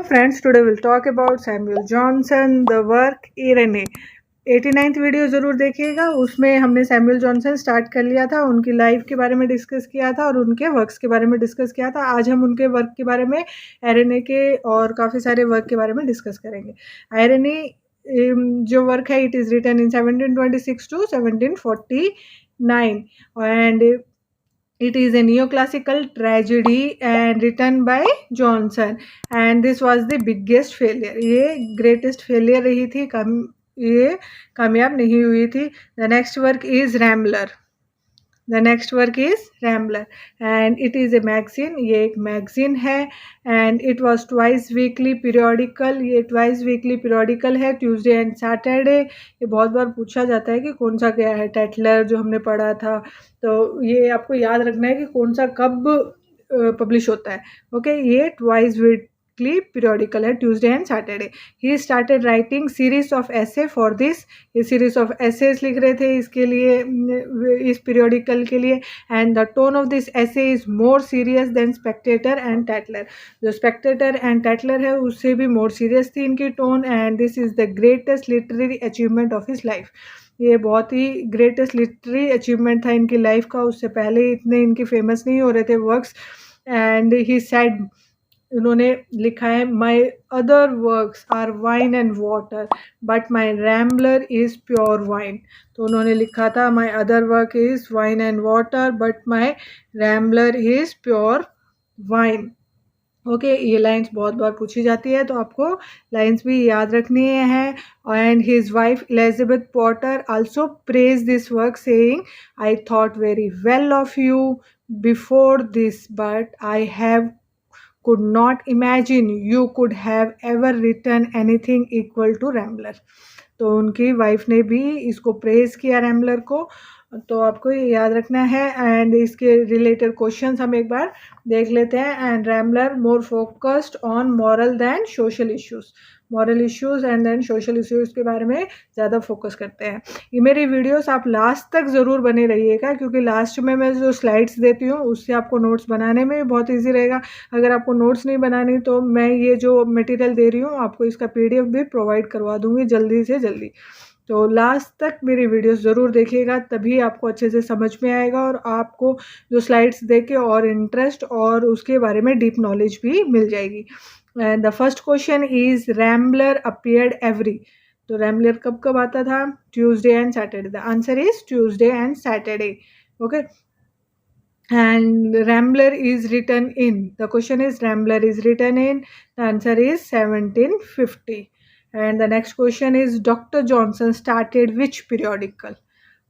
Friends, today we'll talk about Samuel Johnson, the work RNA. 89th video ज़रूर देखिएगा, उसमें हमने सैमुअल जॉनसन स्टार्ट कर लिया था, उनकी लाइफ के बारे में डिस्कस किया था और उनके वर्क्स के बारे में डिस्कस किया था। आज हम उनके वर्क के बारे में, आरएनए के और काफ़ी सारे वर्क के बारे में डिस्कस करेंगे। आरएनए जो वर्क है, it is written in 1726 to 1749 and it is a neoclassical tragedy and written by Johnson and this was the biggest failure. ये greatest failure रही थी, ये कामयाब नहीं हुई थी. The next work is Rambler. And it is a magazine. ये एक magazine है and it was twice weekly periodical. ये twice weekly periodical है, Tuesday and Saturday. ये बहुत बार पूछा जाता है कि कौन सा क्या है, टेटलर जो हमने पढ़ा था, तो ये आपको याद रखना है कि कौन सा कब पब्लिश होता है. ओके, ये twice weekly periodical है, Tuesday and Saturday. He started writing series of essay for this. ये series of essays लिख रहे थे इसके लिए, इस periodical के लिए. And the tone of this essay is more serious than Spectator and Tatler. जो Spectator and Tatler है उससे भी more serious थी इनकी tone. And this is the greatest literary achievement of his life. ये बहुत ही ग्रेटेस्ट लिटरेरी अचीवमेंट था इनकी लाइफ का. उससे पहले इतने इनके फेमस नहीं हो रहे थे वर्क्स. एंड ही सेड, उन्होंने लिखा है, my other works are wine and water but my Rambler is pure wine. तो उन्होंने लिखा था, my other work is wine and water but my Rambler is pure wine. Okay, ये lines बहुत बार पूछी जाती है तो आपको लाइंस भी याद रखनी है. And his wife Elizabeth Potter also praise this work saying, I thought very well of you before this but I have could not imagine you could have ever written anything equal to Rambler. तो उनकी wife ने भी इसको praise किया Rambler को, तो आपको ये याद रखना है. एंड इसके रिलेटेड क्वेश्चंस हम एक बार देख लेते हैं. And Rambler more focused on moral than social issues, moral issues and then social issues के बारे में ज़्यादा फोकस करते हैं. ये मेरी वीडियोस आप लास्ट तक ज़रूर बने रहिएगा क्योंकि लास्ट में मैं जो स्लाइड्स देती हूँ उससे आपको नोट्स बनाने में बहुत ईजी रहेगा. अगर आपको नोट्स नहीं बनानी तो मैं ये जो मटेरियल दे रही हूँ आपको इसका PDF भी प्रोवाइड करवा दूँगी जल्दी से जल्दी. तो लास्ट तक मेरी वीडियोस ज़रूर देखिएगा, तभी आपको अच्छे से समझ में आएगा और आपको जो स्लाइड्स देख के और इंटरेस्ट और उसके बारे में डीप नॉलेज भी मिल जाएगी. And the first question is, Rambler appeared every. तो रैम्बलर कब कब आता था? Tuesday and Saturday. The answer is Tuesday and Saturday. Okay, and Rambler is written in, the question is Rambler is written in, the answer is 1750. And the next question is, Dr. Johnson started which periodical?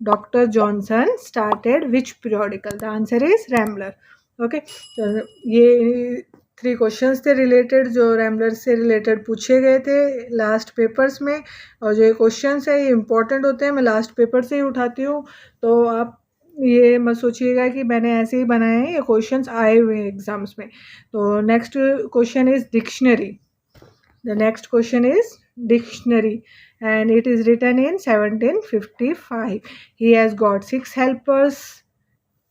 Dr. Johnson started which periodical? The answer is Rambler. Okay, तो ये 3 questions थे related जो Rambler से related पूछे गए थे last papers में. और जो ये क्वेश्चंस है ये इंपॉर्टेंट होते हैं, मैं लास्ट पेपर से ही उठाती हूँ, तो आप ये मत सोचिएगा कि मैंने ऐसे ही बनाए हैं, ये क्वेश्चंस आए हुए हैं एग्जाम्स में. तो next question is dictionary. The next question is dictionary and it is written in 1755. He has got 6 helpers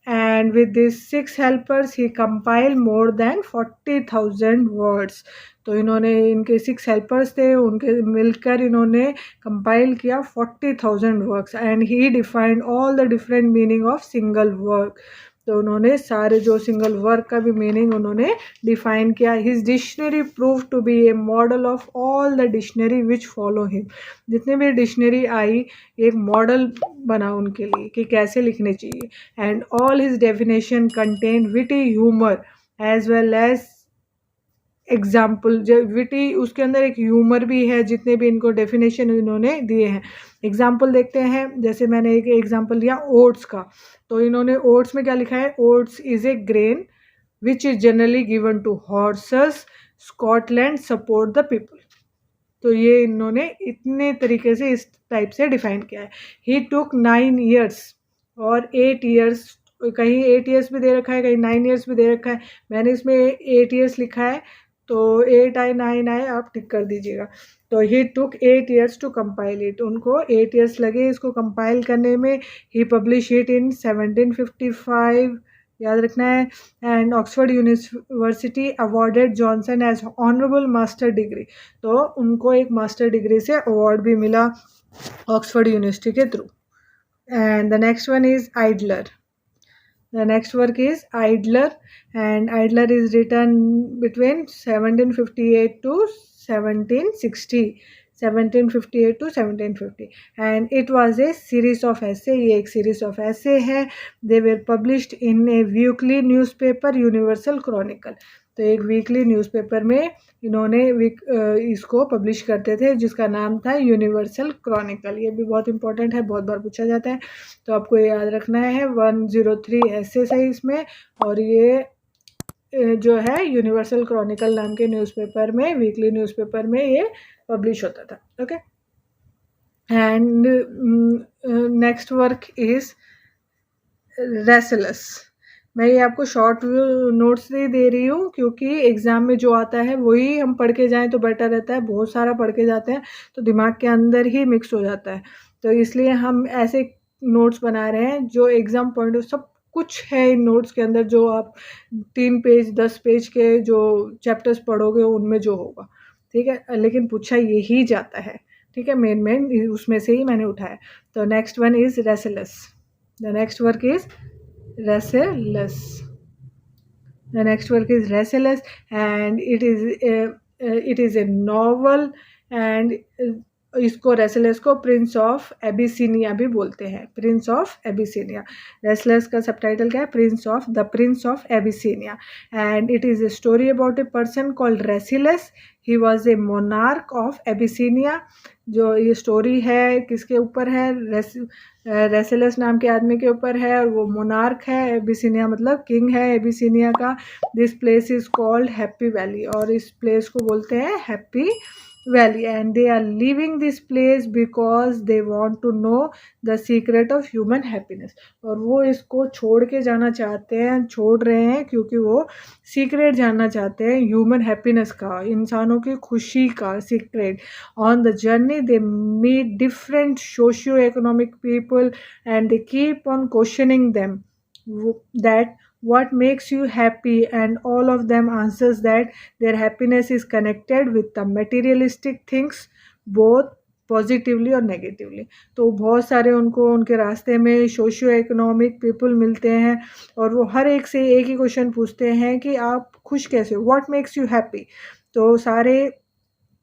and with these 6 helpers he compiled more than 40,000 words. तो इन्होंने, इनके 6 हेल्पर्स थे, उनके मिलकर इन्होंने कंपाइल किया 40,000 works. And he defined all the different meaning of single work. तो उन्होंने सारे जो सिंगल वर्क का भी मीनिंग उन्होंने डिफाइन किया. His dictionary prove to be a model of all the dictionary which follow him. जितने भी डिक्शनरी आई एक मॉडल बना उनके लिए कि कैसे लिखने चाहिए. And all his definition contain witty humour as well as example. जो विटी, उसके अंदर एक ह्यूमर भी है जितने भी इनको डेफिनेशन इन्होंने दिए हैं. एग्जाम्पल देखते हैं, जैसे मैंने एक एग्जाम्पल लिया ओट्स का, तो इन्होंने ओट्स में क्या लिखा है, oats is a grain which is generally given to horses, Scotland support the people. तो ये इन्होंने इतने तरीके से इस टाइप से डिफाइन किया है. ही टुक 9 years और 8 years, कहीं 8 years भी दे रखा है, कहीं 9 years भी दे रखा है. मैंने इसमें 8 years लिखा है, तो 8 आए 9 आए आप टिक कर दीजिएगा. तो ही टुक 8 years टू कंपाइल इट. उनको 8 years लगे इसको कंपाइल करने में. ही पब्लिश इट इन 1755 याद रखना है। And Oxford University awarded Johnson as honourable master degree, तो उनको एक मास्टर डिग्री से अवार्ड भी मिला ऑक्सफोर्ड यूनिवर्सिटी के through. And the next one is Idler. The next work is Idler, and Idler is written between 1758 to 1760, 1758 to 1750, and it was a series of essay. ये एक series of essay है. They were published in a weekly newspaper, Universal Chronicle. तो एक weekly newspaper में इन्होंने इसको publish करते थे, जिसका नाम था यूनिवर्सल क्रॉनिकल। ये भी बहुत इंपॉर्टेंट है, बहुत बार पूछा जाता है, तो आपको ये याद रखना है। 103 एसेस है इसमें, और ये जो है यूनिवर्सल क्रॉनिकल नाम के न्यूज़पेपर में, वीकली न्यूज़पेपर में ये पब्लिश होता था। Okay, and next work is Rasselas. मैं ये आपको शॉर्ट नोट्स नहीं दे रही हूँ, क्योंकि एग्ज़ाम में जो आता है वही हम पढ़ के जाएं तो बेटर रहता है। बहुत सारा पढ़ के जाते हैं तो दिमाग के अंदर ही मिक्स हो जाता है, तो इसलिए हम ऐसे नोट्स बना रहे हैं जो एग्ज़ाम पॉइंट ऑफ सब कुछ है इन नोट्स के अंदर, जो आप 3 पेज 10 पेज के जो चैप्टर्स पढ़ोगे उनमें जो होगा, ठीक है, लेकिन पूछा यही जाता है, ठीक है, मेन उसमें से ही मैंने उठाया। तो next one is Rasselas. The next work is Restless. The next work is Restless, and it is a novel, and इसको रेसलेस को प्रिंस ऑफ एबिसिनिया भी बोलते हैं, प्रिंस ऑफ एबिसिनिया। रेसलेस का सबटाइटल क्या है? Prince of Abyssinia, and it is a story about a person called Rasselas. He was a monarch of Abyssinia. जो ये स्टोरी है किसके ऊपर है? रेसिलस नाम के आदमी के ऊपर है, और वो मोनार्क है। एबिसिनिया मतलब किंग है एबिसिनिया का। This place is called Happy Valley, और इस प्लेस को बोलते हैं Happy Valley, and they are living this place because they want to know the secret of human happiness. और वो इसको छोड़ के जाना चाहते हैं, छोड़ रहे हैं क्योंकि वो सीक्रेट जानना चाहते हैं ह्यूमन हैप्पीनेस का, इंसानों की खुशी का secret. On the journey they meet different socio economic people, and they keep on questioning them that what makes you happy, and all of them answers that their happiness is connected with the materialistic things, both positively और negatively. तो बहुत सारे उनको उनके रास्ते में socio economic people मिलते हैं, और वो हर एक से एक ही क्वेश्चन पूछते हैं कि आप खुश कैसे हो, व्हाट मेक्स यू हैप्पी। तो सारे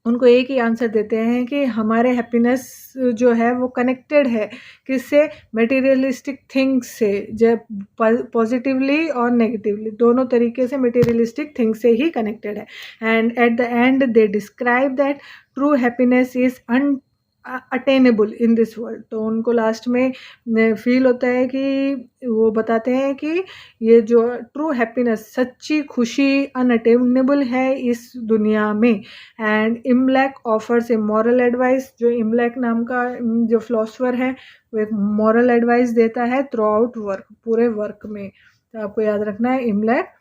उनको एक ही आंसर देते हैं कि हमारे हैप्पीनेस जो है वो कनेक्टेड है किससे? मटेरियलिस्टिक थिंग्स से, जब पॉजिटिवली और नेगेटिवली दोनों तरीके से मटेरियलिस्टिक थिंग्स से ही कनेक्टेड है। And at the and they describe that true happiness is attainable in this world. तो उनको लास्ट में फील होता है कि वो बताते हैं कि ये जो ट्रू हैप्पीनेस, सच्ची खुशी अनअटेनेबल है इस दुनिया में। And Imlac offers a moral advice. जो इमलैक नाम का जो फिलोसफर है वो एक मॉरल एडवाइस देता है थ्रू आउट वर्क, पूरे वर्क में। तो आपको याद रखना है, Imlac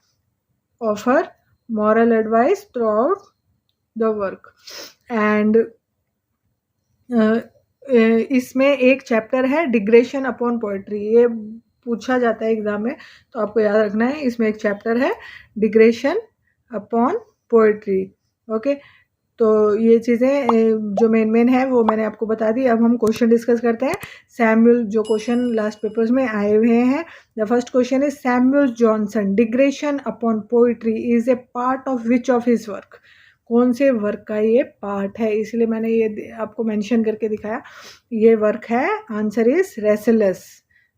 offer moral advice throughout the work. And इसमें एक चैप्टर है डिग्रेशन अपॉन पोएट्री। ये पूछा जाता है एग्जाम में, तो आपको याद रखना है, इसमें एक चैप्टर है डिग्रेशन अपॉन पोएट्री। ओके, तो ये चीज़ें जो मेन है वो मैंने आपको बता दी। अब हम क्वेश्चन डिस्कस करते हैं। सैमुअल, जो क्वेश्चन लास्ट पेपर्स में आए हुए हैं, the first question is Samuel Johnson digression upon poetry is a part of which of his work. कौन से वर्क का ये पार्ट है? इसलिए मैंने ये आपको मेंशन करके दिखाया। ये वर्क है, answer is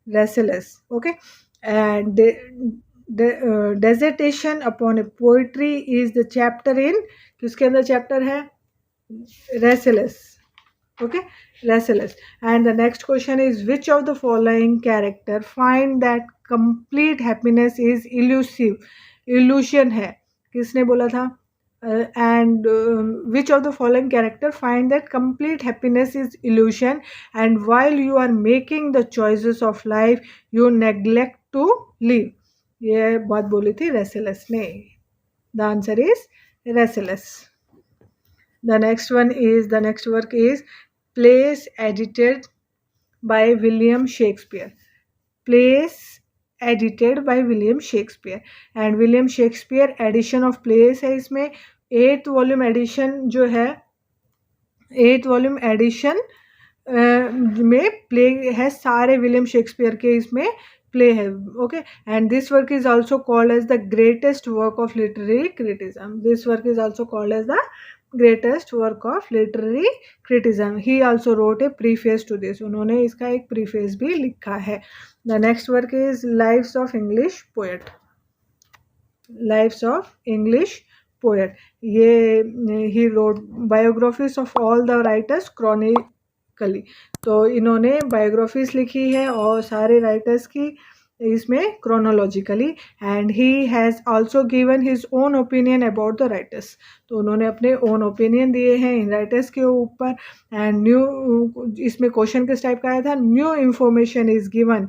Rasselas. Okay, and dissertation upon a poetry is the chapter in, किसके अंदर चैप्टर है? Rasselas. Okay, Rasselas. And the next question is which of the following character find that complete happiness is illusive. Illusion है, किसने बोला था? And which of the following character find that complete happiness is illusion, and while you are making the choices of life you neglect to live। ये बात बोली थी रेसलस ने। The answer is रेसलस। The next work is Plays edited by William Shakespeare। Plays edited by William Shakespeare and William Shakespeare edition of plays है इसमें। 8th volume edition जो है, 8th volume edition में प्ले है, सारे विलियम शेक्सपियर के इसमें play है। Okay, and this work is also called as the greatest work of literary criticism. This work is also called as the greatest work of literary criticism. He also wrote a preface to this, उन्होंने इसका एक preface भी लिखा है। The next work is lives of English poet. Lives of English poet, ये he wrote biographies of all the writers chronically. तो इन्होंने biographies लिखी है और सारे राइटर्स की इसमें chronologically, and he has also given his own opinion about the writers. तो उन्होंने अपने ओन ओपिनियन दिए हैं इन राइटर्स के ऊपर। एंड न्यू, इसमें क्वेश्चन किस टाइप का आया था, new information is given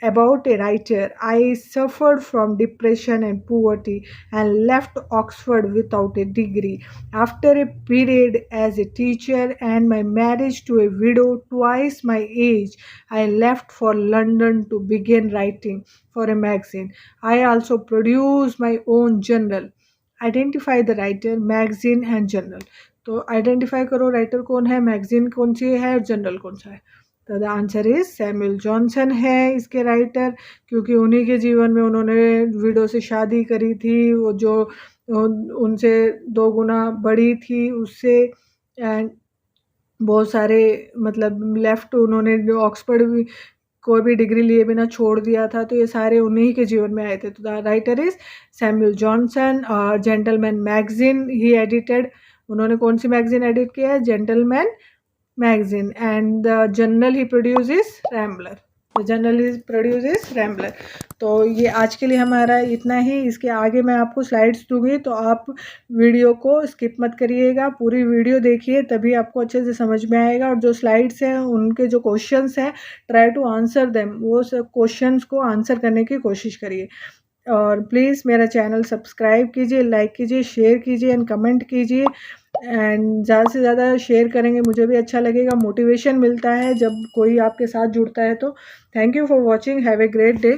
about a writer. I suffered from depression and poverty and left Oxford without a degree. After a period as a teacher and my marriage to a widow twice my age, I left for London to begin writing for a magazine. I also produce my own journal. Identify the writer, magazine and journal. तो identify करो writer कौन है, magazine कौन सी है और journal कौन सा है। तो the answer is Samuel Johnson है इसके राइटर, क्योंकि उन्हीं के जीवन में उन्होंने विडो से शादी करी थी, वो जो उनसे 2 गुना बड़ी थी उससे, एंड बहुत सारे मतलब लेफ्ट, उन्होंने ऑक्सफोर्ड कोई भी डिग्री लिए बिना छोड़ दिया था, तो ये सारे उन्हीं के जीवन में आए थे। तो the writer is Samuel Johnson. और जेंटलमैन मैगजीन ही एडिटेड, उन्होंने कौन सी मैगजीन एडिट किया है, gentleman magazine, and the journal he produces Rambler. The journal he produces Rambler. तो ये आज के लिए हमारा इतना ही। इसके आगे मैं आपको स्लाइड्स दूंगी, तो आप वीडियो को स्किप मत करिएगा, पूरी वीडियो देखिए, तभी आपको अच्छे से समझ में आएगा। और जो स्लाइड्स हैं उनके जो क्वेश्चंस हैं, ट्राई टू आंसर देम, वो सब क्वेश्चंस को आंसर करने की कोशिश करिए। और प्लीज़ मेरा चैनल सब्सक्राइब कीजिए, लाइक कीजिए, शेयर कीजिए एंड कमेंट कीजिए। एंड ज़्यादा से ज़्यादा शेयर करेंगे मुझे भी अच्छा लगेगा, मोटिवेशन मिलता है जब कोई आपके साथ जुड़ता है। तो thank you for watching, have a great day.